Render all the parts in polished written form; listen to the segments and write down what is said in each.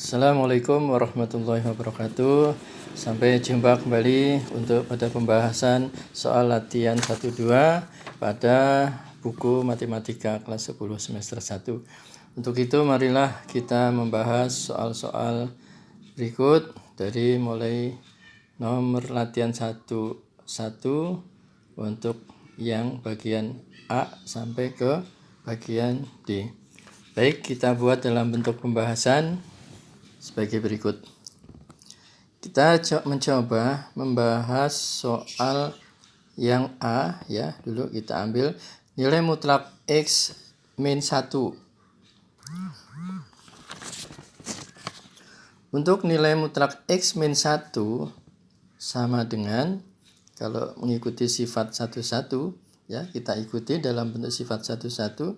Assalamualaikum warahmatullahi wabarakatuh. Sampai jumpa kembali untuk pada pembahasan soal latihan 1-2 pada buku Matematika kelas 10 semester 1. Untuk itu marilah kita membahas soal-soal berikut dari mulai nomor latihan 1 untuk yang bagian A sampai ke bagian D. Baik, kita buat dalam bentuk pembahasan sebagai berikut. Kita mencoba membahas soal yang A ya. Dulu kita ambil nilai mutlak X min 1. Untuk nilai mutlak X min 1 sama dengan, kalau mengikuti sifat 1-1 ya, kita ikuti dalam bentuk sifat 1-1,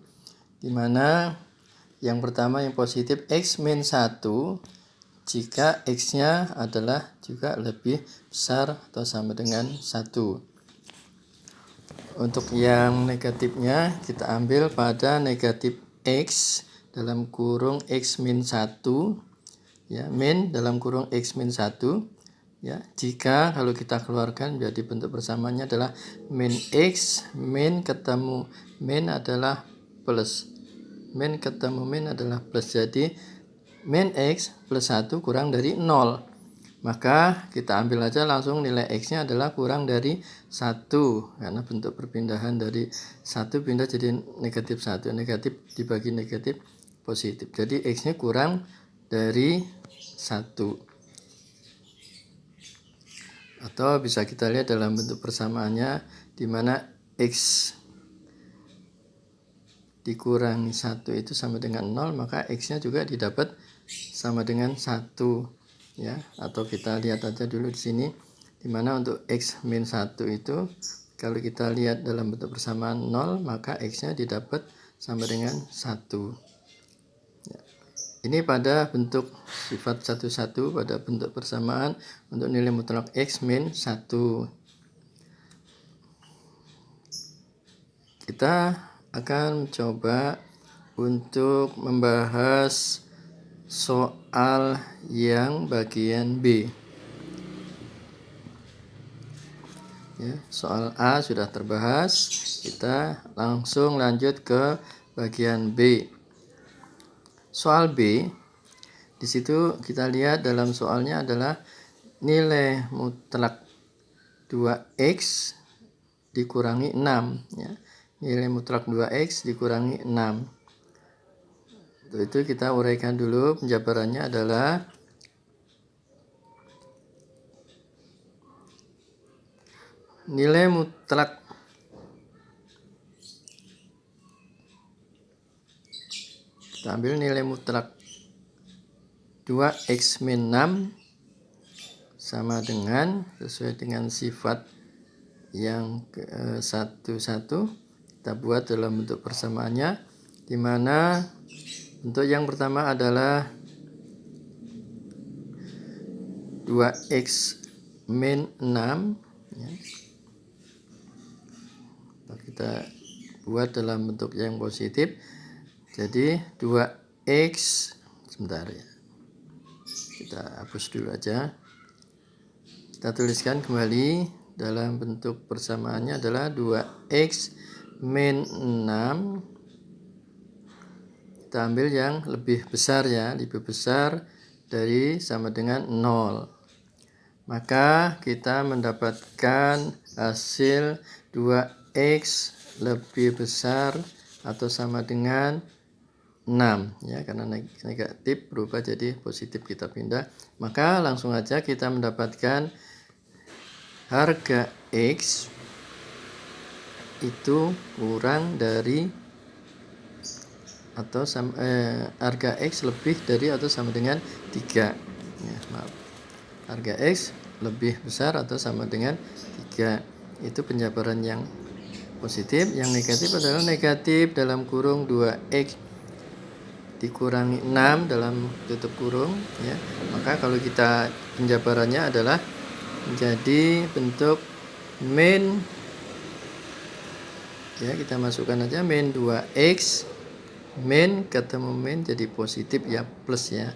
di mana yang pertama yang positif X min 1 jika X-nya adalah juga lebih besar atau sama dengan 1. Untuk yang negatifnya kita ambil pada negatif X dalam kurung X min 1 ya, min dalam kurung X min 1 ya, jika kalau kita keluarkan jadi bentuk bersamanya adalah min X min ketemu min adalah plus, min ketemu min adalah plus, jadi min X plus 1 kurang dari 0. Maka kita ambil aja langsung nilai X-nya adalah kurang dari 1. Karena bentuk perpindahan dari 1 pindah jadi negatif 1. Negatif dibagi negatif positif. Jadi X-nya kurang dari 1. Atau bisa kita lihat dalam bentuk persamaannya, di mana X dikurangi 1 itu sama dengan 0, maka X-nya juga didapat sama dengan 1 ya. Atau kita lihat aja dulu di sini, dimana untuk X min 1 itu kalau kita lihat dalam bentuk persamaan 0, maka X-nya didapat sama dengan 1 ya. Ini pada bentuk sifat 1-1 pada bentuk persamaan untuk nilai mutlak X min 1. Kita akan mencoba untuk membahas soal yang bagian B ya. Soal A sudah terbahas, kita langsung lanjut ke bagian B. Soal B, di situ kita lihat dalam soalnya adalah nilai mutlak 2x dikurangi 6 ya. Nilai mutlak 2x dikurangi 6. Untuk itu kita uraikan dulu, penjabarannya adalah nilai mutlak kita ambil nilai mutlak 2x min 6 sama dengan, sesuai dengan sifat yang 1-1, kita buat dalam bentuk persamaannya, di mana untuk yang pertama adalah 2x min 6 ya. Kita buat dalam bentuk yang positif, jadi 2x, sebentar ya, kita hapus dulu aja, kita tuliskan kembali dalam bentuk persamaannya adalah 2x min 6, kita ambil yang lebih besar ya, lebih besar dari sama dengan 0. Maka kita mendapatkan hasil 2x lebih besar atau sama dengan 6 ya, karena negatif berubah jadi positif, kita pindah. Maka langsung aja kita mendapatkan harga X itu kurang dari atau sama, harga X lebih dari atau sama dengan 3 ya, maaf. Harga X lebih besar atau sama dengan 3. Itu penjabaran yang positif. Yang negatif adalah negatif dalam kurung 2x dikurangi 6 dalam tutup kurung ya. Maka kalau kita penjabarannya adalah menjadi bentuk min ya, kita masukkan aja min 2x min ketemu min jadi positif ya, plus ya.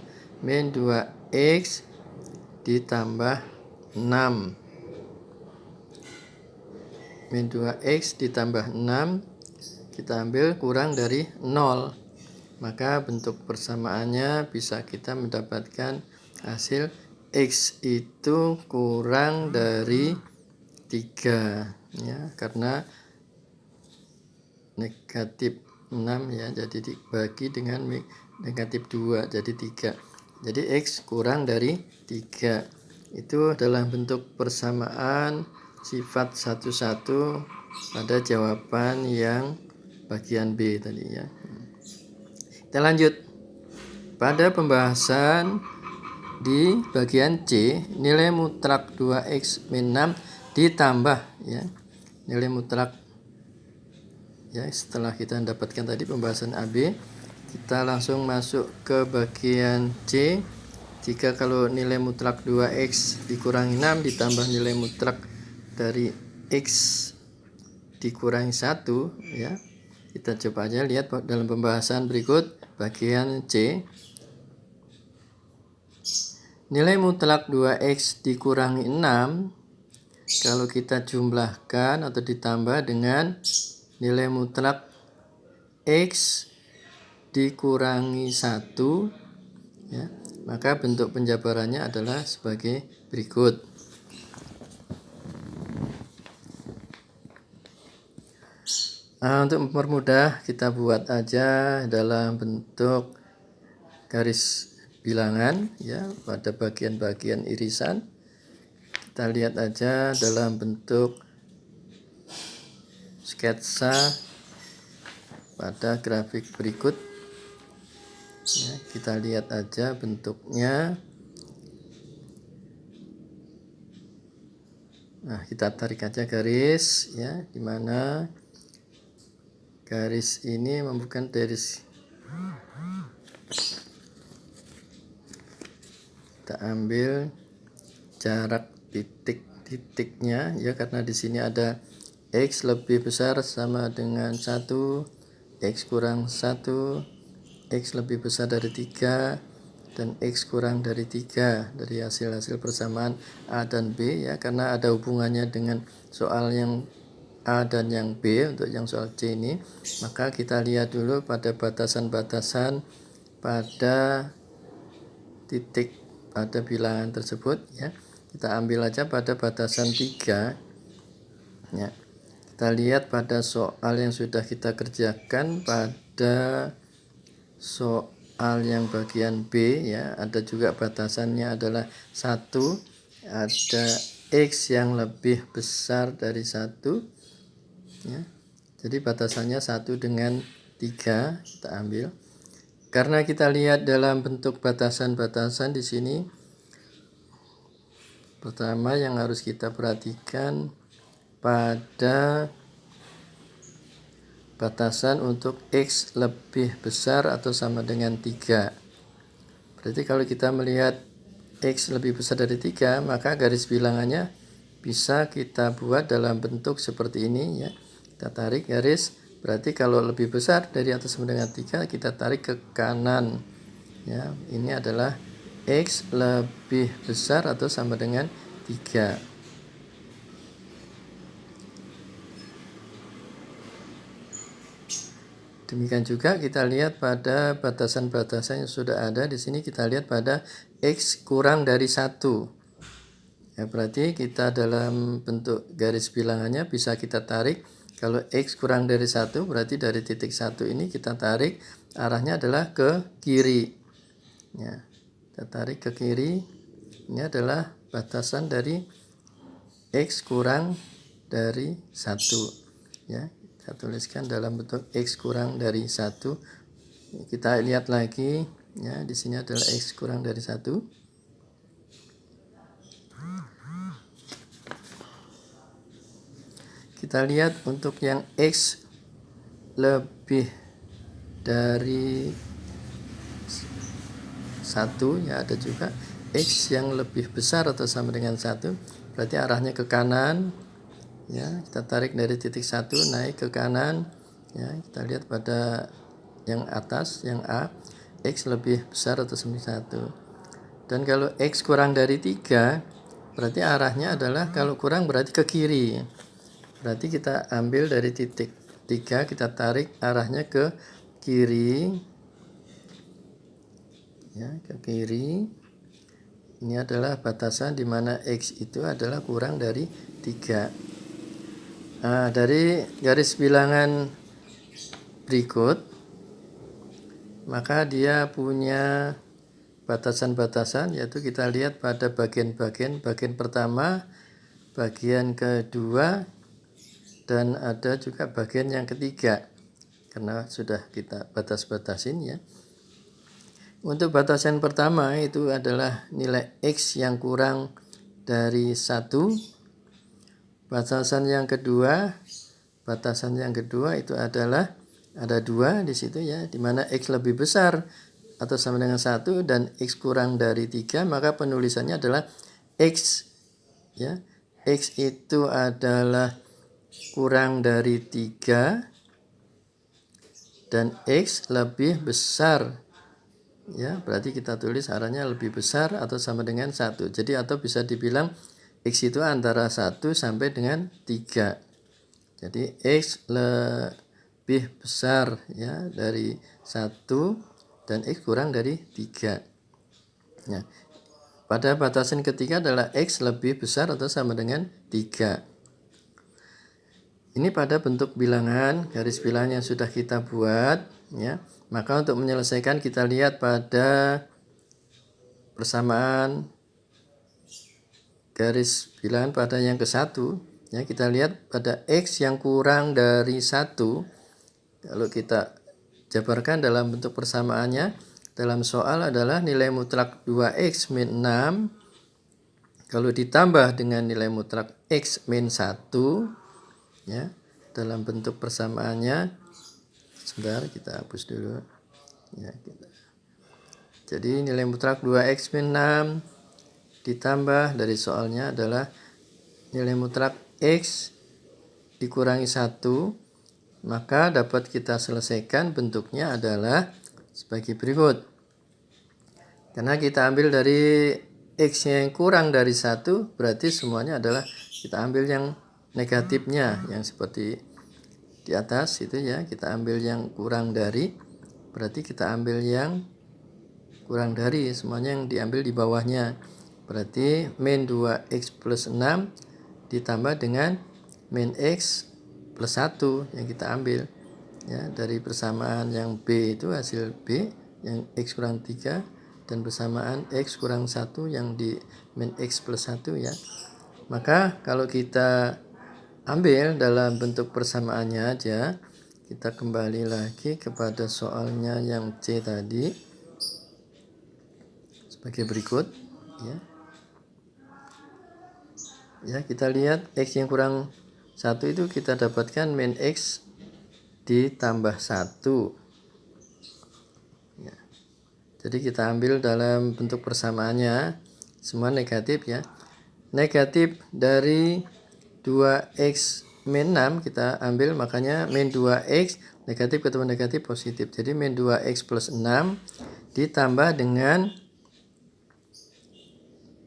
min 2x ditambah 6. Min 2x ditambah 6 kita ambil kurang dari 0. Maka bentuk persamaannya bisa kita mendapatkan hasil x itu kurang dari 3 ya, karena negatif 6 ya, jadi dibagi dengan negatif 2 jadi 3. Jadi x kurang dari 3. Itu adalah bentuk persamaan sifat 1,1 pada jawaban yang bagian B tadi ya. Kita lanjut pada pembahasan di bagian C, nilai mutlak 2x min 6 ditambah ya, nilai mutlak ya. Setelah kita mendapatkan tadi pembahasan AB, kita langsung masuk ke bagian C. Jika kalau nilai mutlak 2x dikurangi 6 ditambah nilai mutlak dari x dikurangi 1 ya. Kita coba aja lihat dalam pembahasan berikut bagian C. Nilai mutlak 2x dikurangi 6 kalau kita jumlahkan atau ditambah dengan nilai mutlak x dikurangi 1 ya, maka bentuk penjabarannya adalah sebagai berikut. Nah, untuk mempermudah kita buat aja dalam bentuk garis bilangan ya pada bagian-bagian irisan. Kita lihat aja dalam bentuk sketsa pada grafik berikut ya, kita lihat aja bentuknya. Nah, kita tarik aja garis ya, dimana garis ini membutuhkan garis. Kita ambil jarak titik-titiknya ya, karena di sini ada x lebih besar sama dengan 1, x kurang 1, x lebih besar dari 3, dan x kurang dari 3 dari hasil-hasil persamaan A dan B ya, karena ada hubungannya dengan soal yang A dan yang B. Untuk yang soal C ini, maka kita lihat dulu pada batasan-batasan pada titik pada bilangan tersebut ya. Kita ambil aja pada batasan 3 ya. Kita lihat pada soal yang sudah kita kerjakan pada soal yang bagian B ya, ada juga batasannya adalah 1, ada x yang lebih besar dari 1 ya. Jadi batasannya 1 dengan 3 kita ambil. Karena kita lihat dalam bentuk batasan-batasan di sini, pertama yang harus kita perhatikan pada batasan untuk x lebih besar atau sama dengan 3. Berarti kalau kita melihat x lebih besar dari 3, maka garis bilangannya bisa kita buat dalam bentuk seperti ini ya. Kita tarik garis, berarti kalau lebih besar dari atau sama dengan 3, kita tarik ke kanan ya. Ini adalah x lebih besar atau sama dengan 3. Demikian juga kita lihat pada batasan-batasan yang sudah ada di sini, kita lihat pada x kurang dari 1. Ya, berarti kita dalam bentuk garis bilangannya bisa kita tarik. Kalau x kurang dari 1, berarti dari titik 1 ini kita tarik arahnya adalah ke kiri. Ya, kita tarik ke kiri. Ini adalah batasan dari x kurang dari 1. Ya, kita tuliskan dalam bentuk x kurang dari 1. Kita lihat lagi ya, di sini adalah x kurang dari 1. Kita lihat untuk yang x lebih dari 1 ya, ada juga x yang lebih besar atau sama dengan 1, berarti arahnya ke kanan ya. Kita tarik dari titik 1 naik ke kanan ya. Kita lihat pada yang atas, yang A, x lebih besar atau sama dengan 1. Dan kalau X kurang dari 3, berarti arahnya adalah kalau kurang berarti ke kiri. Berarti kita ambil dari titik 3, kita tarik arahnya ke kiri. Ya, ke kiri. Ini adalah batasan di mana X itu adalah kurang dari 3. Nah, dari garis bilangan berikut, maka dia punya batasan-batasan, yaitu kita lihat pada bagian pertama, bagian kedua, dan ada juga bagian yang ketiga, karena sudah kita batas-batasin ya. Untuk batasan pertama itu adalah nilai X yang kurang dari 1. Batasan yang kedua itu adalah ada 2 di situ ya, di mana X lebih besar atau sama dengan 1 dan X kurang dari 3, maka penulisannya adalah X ya. X itu adalah kurang dari 3 dan X lebih besar ya, berarti kita tulis arahnya lebih besar atau sama dengan 1. Jadi atau bisa dibilang X itu antara 1 sampai dengan 3. Jadi X lebih besar ya dari 1 dan X kurang dari 3. Nah, pada batasan ketiga adalah X lebih besar atau sama dengan 3. Ini pada bentuk bilangan, garis bilangan yang sudah kita buat ya. Maka untuk menyelesaikan kita lihat pada persamaan garis bilangan pada yang ke-1 ya, kita lihat pada X yang kurang dari 1. Kalau kita jabarkan dalam bentuk persamaannya dalam soal adalah nilai mutlak 2X min 6 kalau ditambah dengan nilai mutlak X min 1 ya, dalam bentuk persamaannya. Sebentar, kita hapus dulu ya, jadi nilai mutlak 2X min 6 ditambah dari soalnya adalah nilai mutlak X dikurangi 1, maka dapat kita selesaikan bentuknya adalah sebagai berikut. Karena kita ambil dari X yang kurang dari 1, berarti semuanya adalah kita ambil yang negatifnya, yang seperti di atas itu ya, kita ambil yang kurang dari, berarti kita ambil yang kurang dari, semuanya yang diambil di bawahnya. Berarti min 2X plus 6 ditambah dengan min X plus 1 yang kita ambil ya, dari persamaan yang B itu hasil B yang X kurang 3 dan persamaan X kurang 1 yang di min X plus 1 ya. Maka kalau kita ambil dalam bentuk persamaannya aja, kita kembali lagi kepada soalnya yang C tadi sebagai berikut ya. Ya, kita lihat X yang kurang 1 itu kita dapatkan min X ditambah 1 ya. Jadi kita ambil dalam bentuk persamaannya semua negatif ya. Negatif dari 2X min 6 kita ambil, makanya min 2X negatif ketemu negatif positif. Jadi min 2X plus 6 ditambah dengan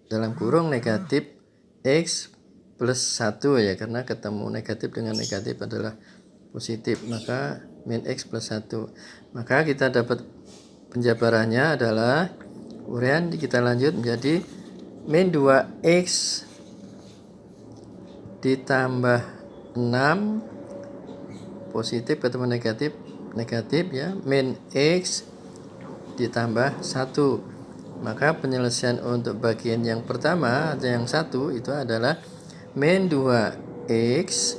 dalam kurung negatif X plus 1 ya, karena ketemu negatif dengan negatif adalah positif, maka min X plus 1. Maka kita dapat penjabarannya adalah uraian, kita lanjut menjadi min 2X ditambah 6 positif ketemu negatif ya, min X ditambah 1. Maka penyelesaian untuk bagian yang pertama atau yang 1 itu adalah min 2X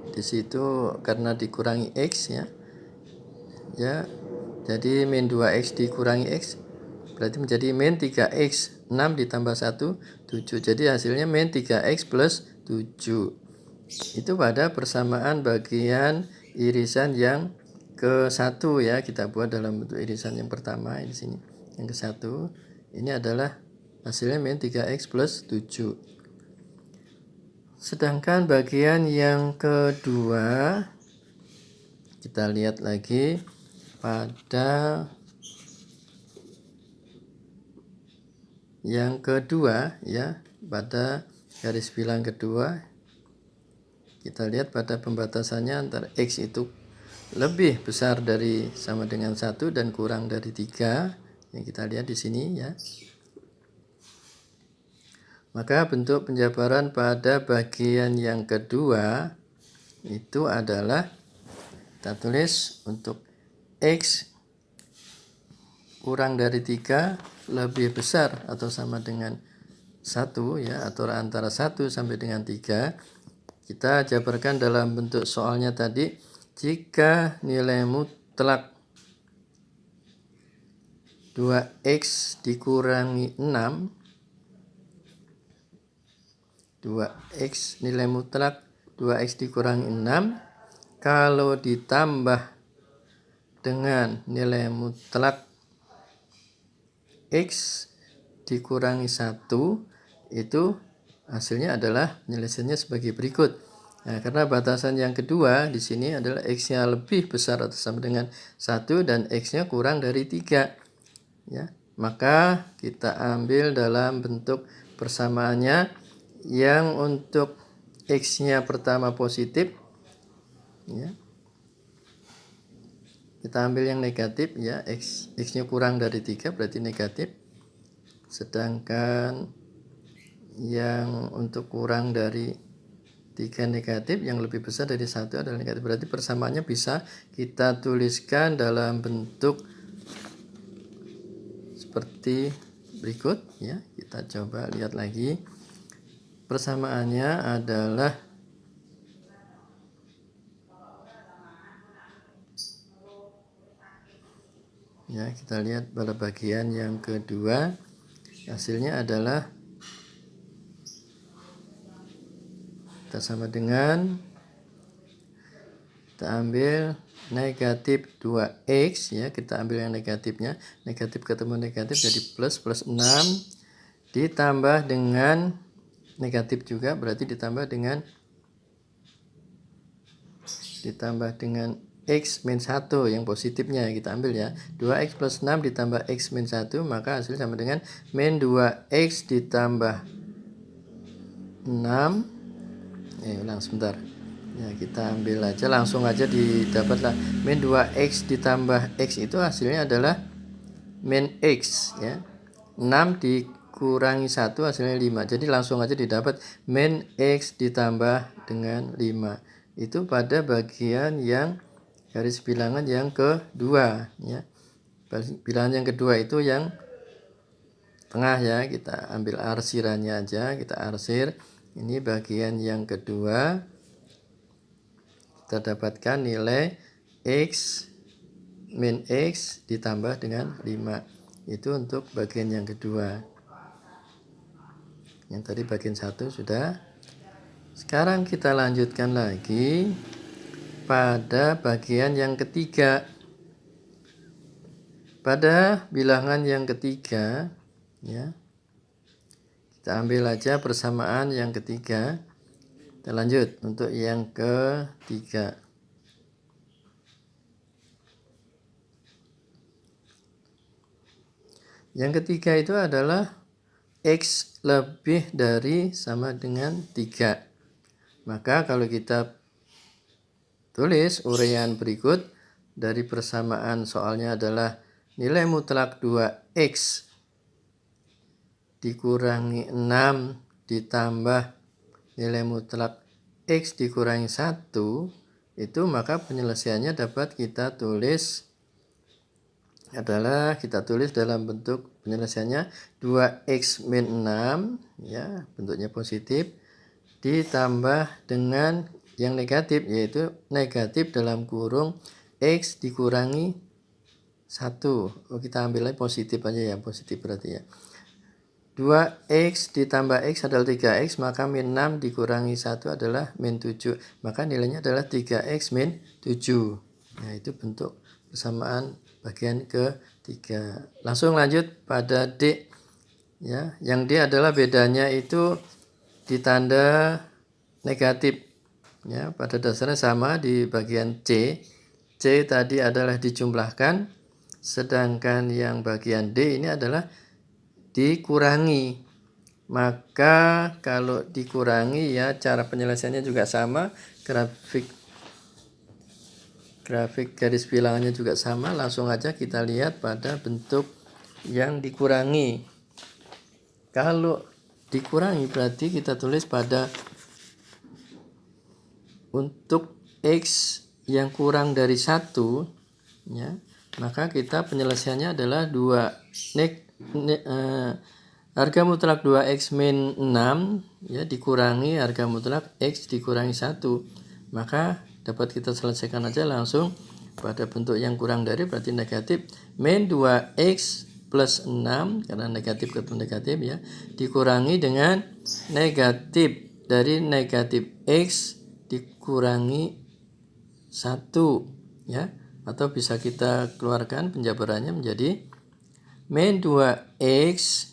di situ karena dikurangi X ya. Ya. Jadi min 2X dikurangi X berarti menjadi min 3X, 6 ditambah 1 7. Jadi hasilnya min 3X plus 7. Itu pada persamaan bagian irisan yang ke-1 ya, kita buat dalam bentuk irisan yang pertama di sini. Yang ke-1 ini adalah hasilnya min 3X plus 7. Sedangkan bagian yang kedua kita lihat lagi pada yang kedua ya, pada garis bilang kedua kita lihat pada pembatasannya antara X itu lebih besar dari sama dengan 1 dan kurang dari 3 yang kita lihat di sini ya. Maka bentuk penjabaran pada bagian yang kedua itu adalah kita tulis untuk X kurang dari 3 lebih besar atau sama dengan 1 ya, atau antara 1 sampai dengan 3. Kita jabarkan dalam bentuk soalnya tadi, jika nilai mutlak 2x dikurangi 6, 2x nilai mutlak 2x dikurangi 6 kalau ditambah dengan nilai mutlak x dikurangi 1 itu hasilnya adalah penyelesaiannya sebagai berikut. Nah, karena batasan yang kedua di sini adalah x-nya lebih besar atau sama dengan 1 dan x-nya kurang dari 3. Ya, maka kita ambil dalam bentuk persamaannya yang untuk x-nya pertama positif ya. Kita ambil yang negatif ya, x-nya kurang dari 3 berarti negatif. Sedangkan yang untuk kurang dari 3 negatif, yang lebih besar dari 1 adalah negatif. Berarti persamaannya bisa kita tuliskan dalam bentuk seperti berikut ya. Kita coba lihat lagi. Persamaannya adalah ya, kita lihat pada bagian yang kedua hasilnya adalah kita sama dengan, kita ambil negatif 2x ya, kita ambil yang negatifnya, negatif ketemu negatif jadi plus 6 ditambah dengan negatif juga berarti ditambah dengan x min 1 yang positifnya kita ambil ya, 2x plus 6 ditambah x min 1 maka hasilnya sama dengan min 2x ditambah 6. Ulang sebentar ya, kita ambil aja langsung aja didapatlah min 2x ditambah x itu hasilnya adalah min x ya, 6 dikurangi 1 hasilnya 5, jadi langsung aja didapat min x ditambah dengan 5 itu pada bagian yang garis bilangan yang kedua ya. Bilangan yang kedua itu yang tengah ya, kita ambil arsirannya aja, kita arsir. Ini bagian yang kedua, kita dapatkan nilai x min x ditambah dengan 5. Itu untuk bagian yang kedua. Yang tadi bagian 1 sudah. Sekarang kita lanjutkan lagi pada bagian yang ketiga. Pada bilangan yang ketiga ya, kita ambil aja persamaan yang ketiga. Kita lanjut untuk yang ketiga. Yang ketiga itu adalah x lebih dari sama dengan 3. Maka kalau kita tulis uraian berikut dari persamaan soalnya adalah nilai mutlak 2x dikurangi 6 ditambah nilai mutlak x dikurangi 1 itu, maka penyelesaiannya dapat kita tulis adalah, kita tulis dalam bentuk penyelesaiannya 2x min 6 ya, bentuknya positif ditambah dengan yang negatif yaitu negatif dalam kurung x dikurangi 1. Kita ambil lagi positif aja ya, positif berarti ya. 2x ditambah x adalah 3x, maka min 6 dikurangi 1 adalah min 7. Maka nilainya adalah 3x min 7. Nah, itu bentuk persamaan bagian ketiga. Langsung lanjut pada D. Ya, yang D adalah bedanya itu ditanda negatif. Ya, pada dasarnya sama di bagian C. C tadi adalah dijumlahkan, sedangkan yang bagian D ini adalah dikurangi. Maka kalau dikurangi ya cara penyelesaiannya juga sama, grafik garis bilangannya juga sama. Langsung aja kita lihat pada bentuk yang dikurangi. Kalau dikurangi berarti kita tulis pada untuk X yang kurang dari 1 ya, maka kita penyelesaiannya adalah harga mutlak 2X min 6 ya dikurangi harga mutlak X dikurangi 1. Maka dapat kita selesaikan aja langsung pada bentuk yang kurang dari berarti negatif min 2X plus 6 karena negatif ketemu negatif ya dikurangi dengan negatif dari negatif X dikurangi 1 ya, atau bisa kita keluarkan penjabarannya menjadi min 2X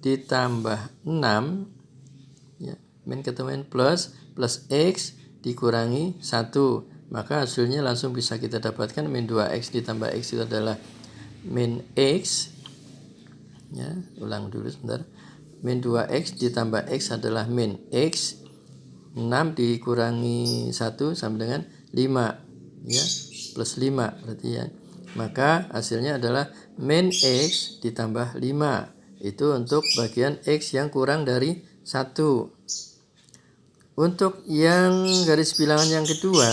ditambah 6 ya, min ketemu min plus X dikurangi 1, maka hasilnya langsung bisa kita dapatkan min 2X ditambah X itu adalah min X ya, ulang dulu sebentar, min 2X ditambah X adalah min X, 6 dikurangi 1 sama dengan 5 ya, plus 5 berarti ya, maka hasilnya adalah min X ditambah 5. Itu untuk bagian X yang kurang dari 1. Untuk yang garis bilangan yang kedua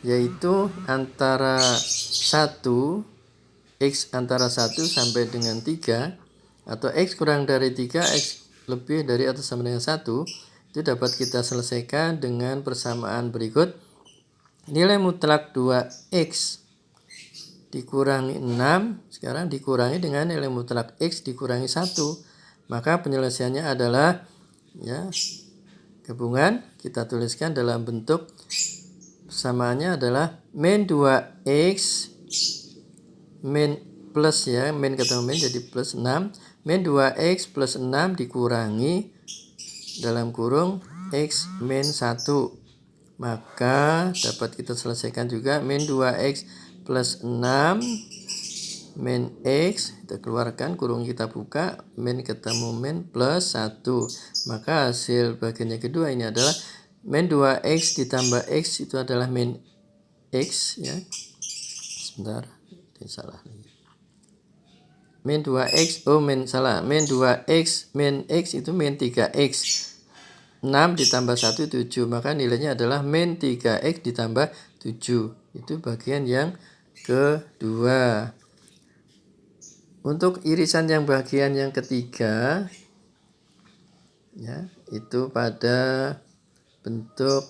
yaitu antara 1 X antara 1 sampai dengan 3 atau X kurang dari 3 X lebih dari atau sama dengan 1, itu dapat kita selesaikan dengan persamaan berikut. Nilai mutlak 2X dikurangi 6 sekarang dikurangi dengan nilai mutlak X dikurangi 1, maka penyelesaiannya adalah ya gabungan kita tuliskan dalam bentuk persamaannya adalah min 2X min plus ya, min ketemu min jadi plus 6, min 2X plus 6 dikurangi dalam kurung X min 1, maka dapat kita selesaikan juga min 2X plus 6 min X kita keluarkan kurung kita buka min ketemu min plus 1, maka hasil bagian yang kedua ini adalah min 2X ditambah X itu adalah min X ya, sebentar ini salah lagi, min 2X min 2X min X itu min 3X, 6 ditambah 1 7, maka nilainya adalah min 3X ditambah 7. Itu bagian yang kedua. Untuk irisan yang bagian yang ketiga ya, itu pada bentuk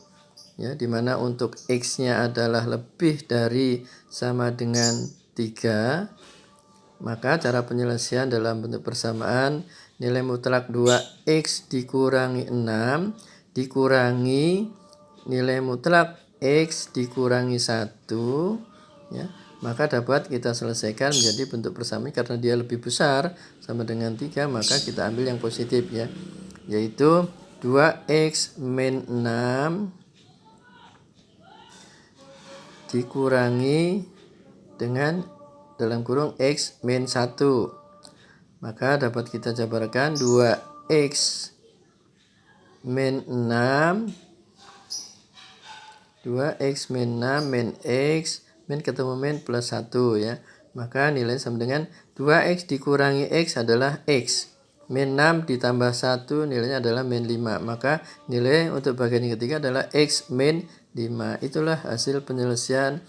ya dimana untuk X-nya adalah lebih dari sama dengan 3, maka cara penyelesaian dalam bentuk persamaan nilai mutlak 2X dikurangi 6 dikurangi nilai mutlak X dikurangi 1 ya, maka dapat kita selesaikan menjadi bentuk persamaan karena dia lebih besar sama dengan 3, maka kita ambil yang positif ya, yaitu 2X min 6 dikurangi dengan dalam kurung X min 1, maka dapat kita jabarkan 2X min 6 2X min 6 min X min ketemu min plus 1 ya, maka nilai sama dengan 2X dikurangi X adalah X min 6 ditambah 1 nilainya adalah min 5, maka nilai untuk bagian yang ketiga adalah X min 5. Itulah hasil penyelesaian